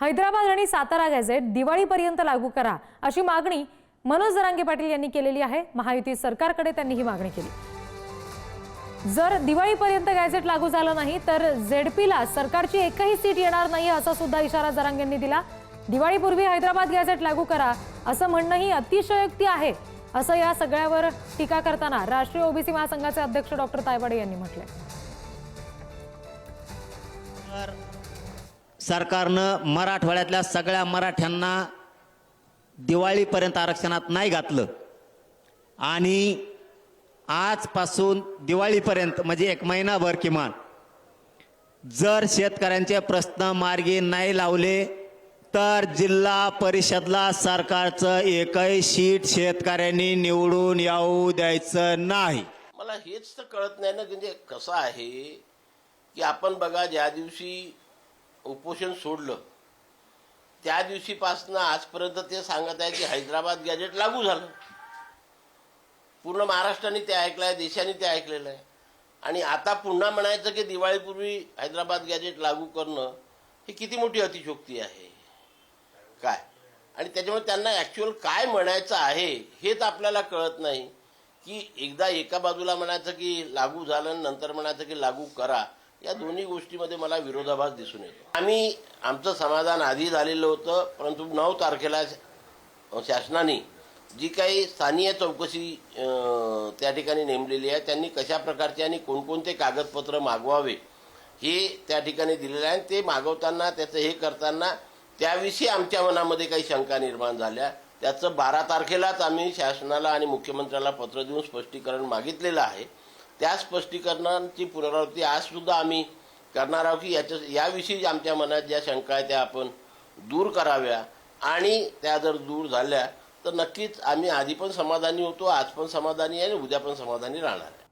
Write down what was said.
हैदराबाद आणि सातारा गॅझेट दिवाळीपर्यंत लागू करा अशी मागणी मनोज जरांगे पाटील यांनी केलेली आहे। महायुती सरकारकडे त्यांनी ही मागणी केली। जर दिवाळीपर्यंत गॅझेट लागू झालं नाही तर झेडपीला सरकारची एकही सीट येणार नाही असा सुद्धा इशारा जरांगेंनी दिला। दिवाळीपूर्वी हैदराबाद गॅझेट लागू करा असं म्हणणं ही अतिशयोक्ती आहे असं या सगळ्यावर टीका करताना राष्ट्रीय ओबीसी महासंघाचे अध्यक्ष डॉक्टर तायवाडे यांनी म्हटलंय। सरकारनं मराठवाड्यातल्या सगळ्या मराठ्यांना दिवाळीपर्यंत आरक्षणात नाही घातलं आणि आजपासून दिवाळीपर्यंत म्हणजे एक महिनाभर किमान जर शेतकऱ्यांचे प्रश्न मार्गी नाही लावले तर जिल्हा परिषदला सरकारचं एकही सीट शेतकऱ्यांनी निवडून येऊ द्यायचं नाही। मला हेच तर कळत नाही ना, म्हणजे कसं आहे की आपण बघा ज्या दिवशी उपोषण सोडलं त्या दिवशीपासून आजपर्यंत ते सांगत आहे की हैदराबाद गॅजेट लागू झालं। पूर्ण महाराष्ट्राने ते ऐकलं आहे, देशाने ते ऐकलेलं आहे आणि आता पुन्हा म्हणायचं की दिवाळीपूर्वी हैदराबाद गॅजेट लागू करणं ही किती मोठी अतिशयोक्ती आहे काय। आणि त्याच्यामुळे त्यांना ॲक्च्युअल काय म्हणायचं आहे हेच आपल्याला कळत नाही की एकदा एका बाजूला म्हणायचं की लागू झालं नंतर म्हणायचं की लागू करा। या दोन्ही गोष्टीमध्ये मला विरोधाभास दिसून येतो। आम्ही आमचं समाधान आधी झालेलं होतं, परंतु 9 तारखेला शासनाने जी काही स्थानीय चौकशी त्या ठिकाणी नेमलेली आहे त्यांनी कशा प्रकारचे आणि कोणकोणते कागदपत्र मागवावे हे त्या ठिकाणी दिलेलं आहे। ते मागवताना त्याचं हे करताना त्याविषयी आमच्या मनामध्ये काही शंका निर्माण झाल्या। त्याचं 12 तारखेलाच आम्ही शासनाला आणि मुख्यमंत्र्याला पत्र देऊन स्पष्टीकरण मागितलेलं आहे। त्या स्पष्टीकरणांची पुनरावृत्ती आज सुद्धा आम्ही करणार आहोत की याविषयी आमच्या मनात ज्या शंका आहेत त्या आपण दूर कराव्या आणि त्या जर दूर झाल्या तर नक्कीच आम्ही आधी पण समाधानी होतो, आज पण समाधानी आहे आणि उद्या पण समाधानी राहणार आहे।